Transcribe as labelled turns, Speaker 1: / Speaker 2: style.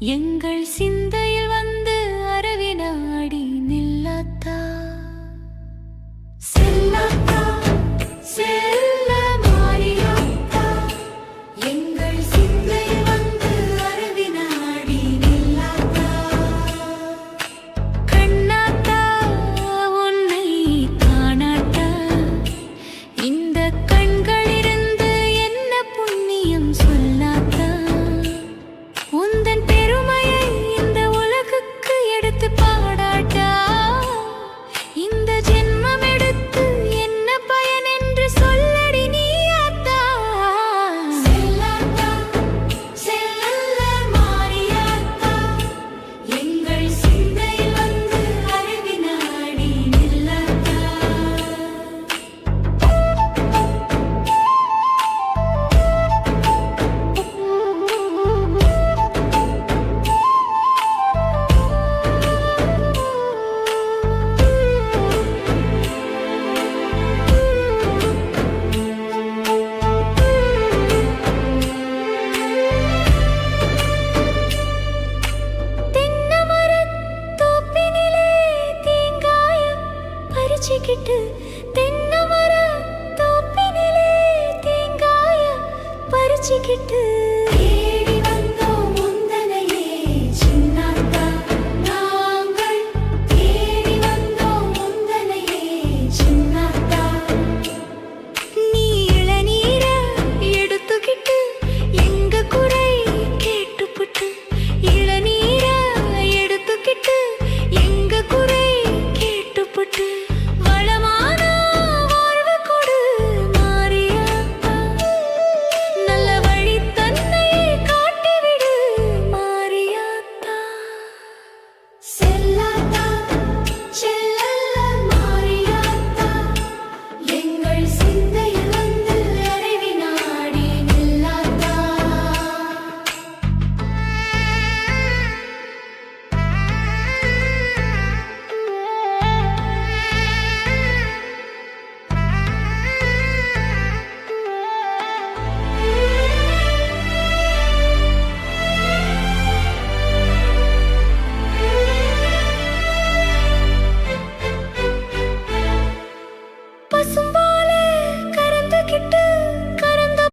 Speaker 1: எங்கள் சிந்தையில் வந்து அரவினாடி நில்லாத்தா செல்லாத்தா செல்ல மாரியாத்தா எங்கள் சிந்தையில் வந்து அரவினாடி நில்லாத்தா கண்ணாத்தா உன்னை காணாத்தா இந்த கண்களிலிருந்து என்ன புண்ணியம் சொல்லாத்தா உந்தன் பெருமையை இந்த உலகுக்கு எடுத்து பாடாட்டா இந்த ஜென்மம் எடுத்து என்ன பயன் என்று சொல்லடி நீ ஆத்தா செல்லாத்தா செல்லல்ல மாரியாத்தா எங்கள் சிந்தையில் வந்து அரவினாடி நில்லாத்தா தென்னமர தோப்பினிலே தேங்காய பறிச்சுக்கிட்டு